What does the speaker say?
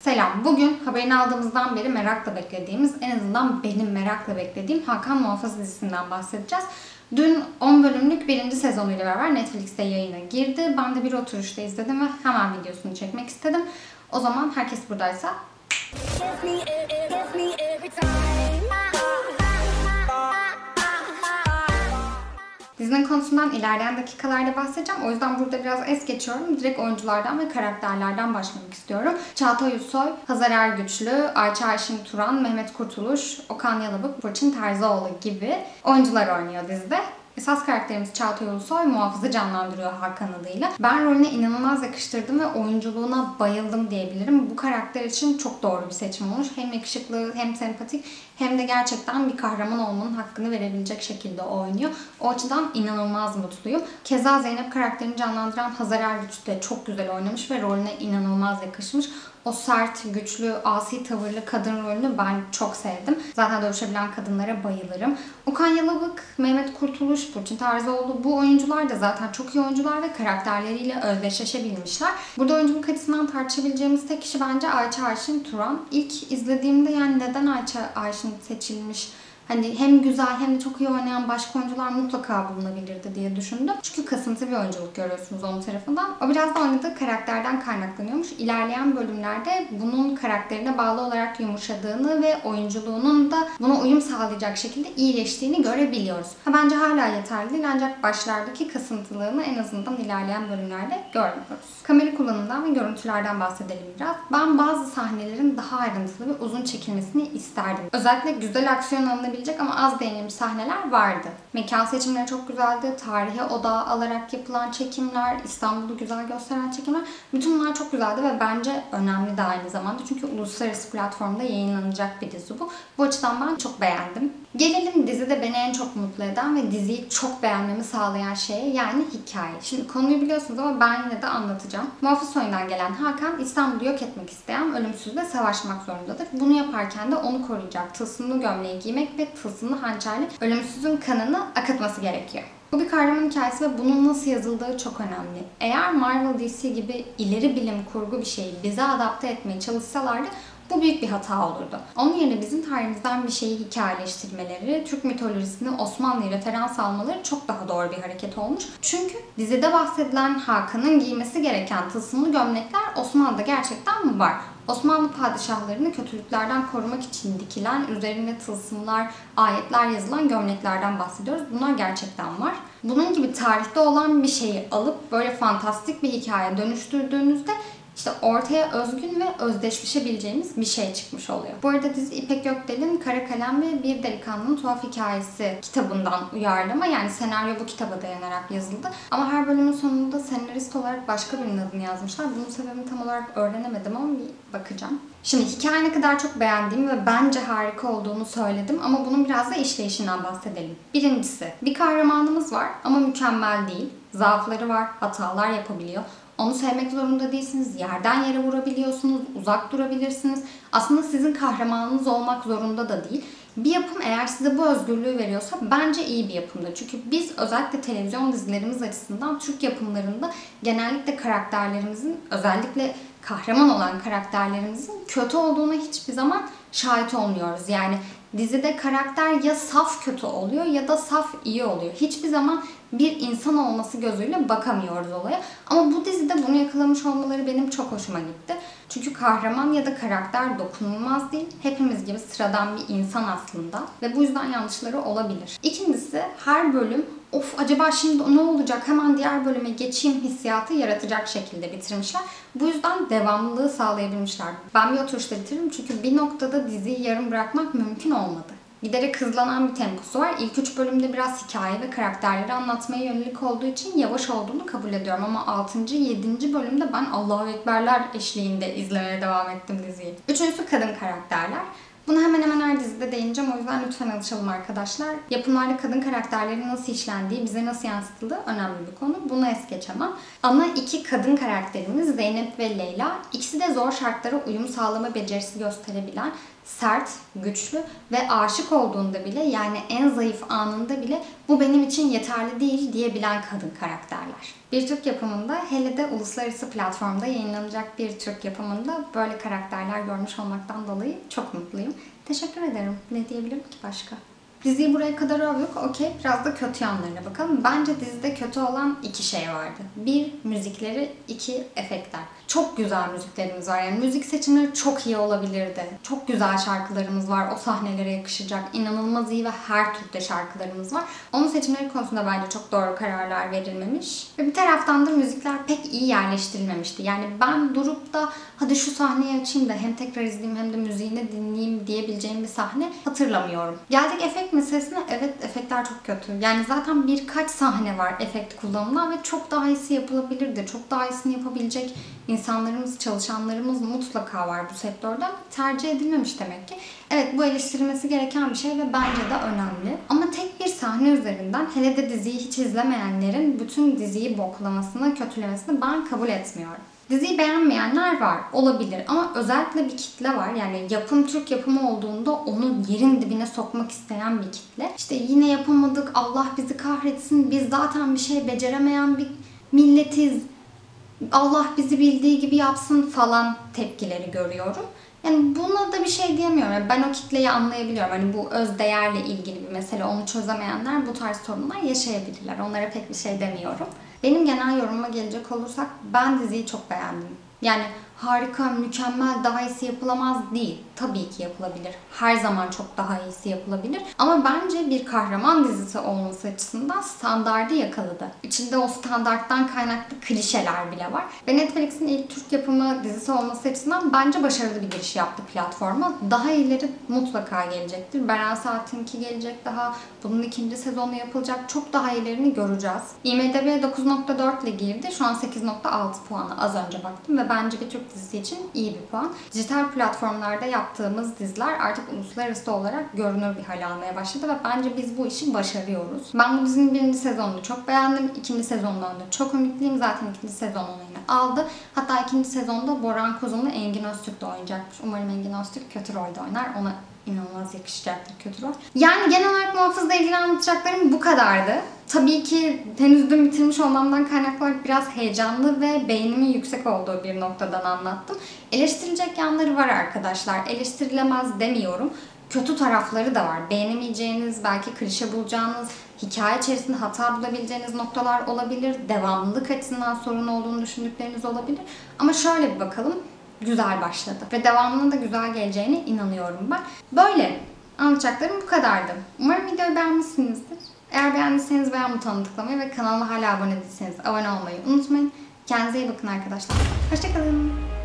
Selam. Bugün haberini aldığımızdan beri merakla beklediğimiz, en azından benim merakla beklediğim Hakan Muhafız dizisinden bahsedeceğiz. Dün 10 bölümlük birinci sezonuyla beraber Netflix'te yayına girdi. Ben de bir oturuşta izledim ve hemen videosunu çekmek istedim. O zaman herkes buradaysa... Dizinin konusundan ilerleyen dakikalarda bahsedeceğim. O yüzden burada biraz es geçiyorum. Direkt oyunculardan ve karakterlerden başlamak istiyorum. Çağatay Ulusoy, Hazar Ergüçlü, Ayça Ayşin Turan, Mehmet Kurtuluş, Okan Yalabık, Burçin Terzioğlu gibi oyuncular oynuyor dizide. Esas karakterimiz Çağatay Ulusoy muhafızı canlandırıyor Hakan adıyla. Ben rolüne inanılmaz yakıştırdım ve oyunculuğuna bayıldım diyebilirim. Bu karakter için çok doğru bir seçim olmuş. Hem yakışıklı hem sempatik hem de gerçekten bir kahraman olmanın hakkını verebilecek şekilde oynuyor. O açıdan inanılmaz mutluyum. Keza Zeynep karakterini canlandıran Hazar Ergüç de çok güzel oynamış ve rolüne inanılmaz yakışmış. O sert, güçlü, asi tavırlı kadın rolünü ben çok sevdim. Zaten dövüşebilen kadınlara bayılırım. Okan Yalabık, Mehmet Kurtuluş, Burçin Terzioğlu bu oyuncular da zaten çok iyi oyuncular ve karakterleriyle özdeşleşebilmişler. Burada oyunculuk açısından tartışabileceğimiz tek kişi bence Ayça Ayşin Turan. İlk izlediğimde yani neden Ayça Ayşin seçilmiş? Hani hem güzel hem de çok iyi oynayan başka oyuncular mutlaka bulunabilirdi diye düşündüm. Çünkü kasıntı bir oyunculuk görüyorsunuz onun tarafından. O biraz da oynadığı karakterden kaynaklanıyormuş. İlerleyen bölümlerde bunun karakterine bağlı olarak yumuşadığını ve oyunculuğunun da buna uyum sağlayacak şekilde iyileştiğini görebiliyoruz. Bence hala yeterli değil ancak başlardaki kasıntılığını en azından ilerleyen bölümlerde görmüyoruz. Kamera kullanımından ve görüntülerden bahsedelim biraz. Ben bazı sahnelerin daha ayrıntılı ve uzun çekilmesini isterdim. Özellikle güzel aksiyon alınabilecek ama az değinilmiş sahneler vardı. Mekan seçimleri çok güzeldi. Tarihe odağı alarak yapılan çekimler, İstanbul'u güzel gösteren çekimler. Bütün bunlar çok güzeldi ve bence önemli de aynı zamanda. Çünkü uluslararası platformda yayınlanacak bir dizi bu. Bu açıdan ben çok beğendim. Gelelim dizide beni en çok mutlu eden ve diziyi çok beğenmemi sağlayan şeye, yani hikaye. Şimdi konuyu biliyorsunuz ama ben yine de anlatacağım. Muhafız soyundan gelen Hakan İstanbul'u yok etmek isteyen ölümsüzle savaşmak zorundadır. Bunu yaparken de onu koruyacak tılsımlı gömleği giymek ve tılsımlı hançerle ölümsüzün kanını akıtması gerekiyor. Bu bir kahraman hikayesi ve bunun nasıl yazıldığı çok önemli. Eğer Marvel DC gibi ileri bilim kurgu bir şeyi bize adapte etmeye çalışsalardı bu büyük bir hata olurdu. Onun yerine bizim tarihimizden bir şeyi hikayeleştirmeleri, Türk mitolojisini Osmanlı'ya referans almaları çok daha doğru bir hareket olmuş. Çünkü dizide bahsedilen Hakan'ın giymesi gereken tılsımlı gömlekler Osmanlı'da gerçekten var. Osmanlı padişahlarını kötülüklerden korumak için dikilen, üzerine tılsımlar, ayetler yazılan gömleklerden bahsediyoruz. Bunlar gerçekten var. Bunun gibi tarihte olan bir şeyi alıp böyle fantastik bir hikaye dönüştürdüğünüzde İşte ortaya özgün ve özdeşleşebileceğimiz bir şey çıkmış oluyor. Bu arada dizi İpek Gökdel'in Kara Kalem ve Bir Delikanlının Tuhaf Hikayesi kitabından uyarlama, yani senaryo bu kitaba dayanarak yazıldı. Ama her bölümün sonunda senarist olarak başka birinin adını yazmışlar. Bunun sebebini tam olarak öğrenemedim ama bir bakacağım. Şimdi hikaye ne kadar çok beğendiğimi ve bence harika olduğunu söyledim ama bunun biraz da işleyişinden bahsedelim. Birincisi, bir kahramanımız var ama mükemmel değil. Zaafları var, hatalar yapabiliyor. Onu sevmek zorunda değilsiniz. Yerden yere vurabiliyorsunuz, uzak durabilirsiniz. Aslında sizin kahramanınız olmak zorunda da değil. Bir yapım eğer size bu özgürlüğü veriyorsa bence iyi bir yapımdır. Çünkü biz özellikle televizyon dizilerimiz açısından Türk yapımlarında genellikle karakterlerimizin, özellikle kahraman olan karakterlerimizin kötü olduğuna hiçbir zaman şahit olmuyoruz. Yani dizide karakter ya saf kötü oluyor ya da saf iyi oluyor. Hiçbir zaman bir insan olması gözüyle bakamıyoruz olaya. Ama bu dizide bunu yakalamış olmaları benim çok hoşuma gitti. Çünkü kahraman ya da karakter dokunulmaz değil. Hepimiz gibi sıradan bir insan aslında. Ve bu yüzden yanlışları olabilir. İkincisi, her bölüm of acaba şimdi ne olacak, hemen diğer bölüme geçeyim hissiyatı yaratacak şekilde bitirmişler. Bu yüzden devamlılığı sağlayabilmişler. Ben bir oturuşta bitiririm çünkü bir noktada diziyi yarım bırakmak mümkün olmadı. Giderek hızlanan bir temposu var. İlk 3 bölümde biraz hikaye ve karakterleri anlatmaya yönelik olduğu için yavaş olduğunu kabul ediyorum. Ama 6. 7. bölümde ben Allahu Ekberler eşliğinde izlemeye devam ettim diziyi. Üçüncüsü kadın karakterler. Bunu hemen hemen her dizide değineceğim. O yüzden lütfen alışalım arkadaşlar. Yapımlarda kadın karakterlerin nasıl işlendiği, bize nasıl yansıtıldığı önemli bir konu. Bunu es geçemem. Ana iki kadın karakterimiz Zeynep ve Leyla. İkisi de zor şartlara uyum sağlama becerisi gösterebilen, sert, güçlü ve aşık olduğunda bile, yani en zayıf anında bile bu benim için yeterli değil diyebilen kadın karakterler. Bir Türk yapımında, hele de uluslararası platformda yayınlanacak bir Türk yapımında böyle karakterler görmüş olmaktan dolayı çok mutluyum. Teşekkür ederim. Ne diyebilirim ki başka? Diziyi buraya kadar övdük. Okey, biraz da kötü yanlarına bakalım. Bence dizide kötü olan iki şey vardı. Bir, müzikleri. İki, efektler. Çok güzel müziklerimiz var. Yani müzik seçimleri çok iyi olabilirdi. Çok güzel şarkılarımız var. O sahnelere yakışacak. İnanılmaz iyi ve her türde şarkılarımız var. Onun seçimleri konusunda bence çok doğru kararlar verilmemiş. Ve bir taraftan da müzikler pek iyi yerleştirilmemişti. Yani ben durup da hadi şu sahneyi açayım da hem tekrar izleyeyim hem de müziğini dinleyeyim diyebileceğim bir sahne hatırlamıyorum. Geldik efekt meselesine. Evet, efektler çok kötü. Yani zaten birkaç sahne var efekt kullanımından ve çok daha iyisi yapılabilirdi. Çok daha iyisini yapabilecek insanlarımız, çalışanlarımız mutlaka var bu sektörde. Tercih edilmemiş demek ki. Evet, bu eleştirilmesi gereken bir şey ve bence de önemli. Ama tek bir sahne üzerinden, hele de diziyi hiç izlemeyenlerin bütün diziyi boklamasını, kötülemesini ben kabul etmiyorum. Diziyi beğenmeyenler var, olabilir ama özellikle bir kitle var. Yani yapım Türk yapımı olduğunda onu yerin dibine sokmak isteyen bir kitle. İşte yine yapamadık, Allah bizi kahretsin, biz zaten bir şey beceremeyen bir milletiz, Allah bizi bildiği gibi yapsın falan tepkileri görüyorum. Yani buna da bir şey diyemiyorum. Yani ben o kitleyi anlayabiliyorum. Hani bu öz değerle ilgili bir mesele. Onu çözemeyenler bu tarz sorunlar yaşayabilirler. Onlara pek bir şey demiyorum. Benim genel yorumuma gelecek olursak ben diziyi çok beğendim. Yani harika, mükemmel, daha iyisi yapılamaz değil. Tabii ki yapılabilir. Her zaman çok daha iyisi yapılabilir. Ama bence bir kahraman dizisi olması açısından standardı yakaladı. İçinde o standarttan kaynaklı klişeler bile var. Ve Netflix'in ilk Türk yapımı dizisi olması açısından bence başarılı bir giriş yaptı platforma. Daha iyileri mutlaka gelecektir. Beren Saat'inki gelecek daha. Bunun ikinci sezonu yapılacak. Çok daha iyilerini göreceğiz. IMDb'ye 9.4 ile girdi. Şu an 8.6 puanı az önce baktım ve bence bir Türk dizisi için iyi bir puan. Dijital platformlarda yaptığımız diziler artık uluslararası olarak görünür bir hal almaya başladı ve bence biz bu işi başarıyoruz. Ben bu dizinin birinci sezonunu çok beğendim. İkinci sezondan da çok ümitliyim. Zaten ikinci sezon onayını aldı. Hatta ikinci sezonda Boran Kozum'la Engin Öztürk de oynayacakmış. Umarım Engin Öztürk kötü rolde oynar. Ona inanılmaz yakışacaktır kötü rol. Yani genel olarak Muhafız'la ilgili anlatacaklarım bu kadardı. Tabii ki henüz dün bitirmiş olmamdan kaynaklı olarak biraz heyecanlı ve beğenimin yüksek olduğu bir noktadan anlattım. Eleştirilecek yanları var arkadaşlar. Eleştirilemez demiyorum. Kötü tarafları da var. Beğenemeyeceğiniz, belki klişe bulacağınız, hikaye içerisinde hata bulabileceğiniz noktalar olabilir. Devamlılık açısından sorun olduğunu düşündükleriniz olabilir. Ama şöyle bir bakalım. Güzel başladı. Ve devamının da güzel geleceğine inanıyorum ben. Böyle anlatacaklarım bu kadardı. Umarım videoyu beğenmişsinizdir. Eğer beğendiyseniz beğen butonuna tıklamayı ve kanalıma hala abone değilseniz abone olmayı unutmayın. Kendinize iyi bakın arkadaşlar. Hoşçakalın.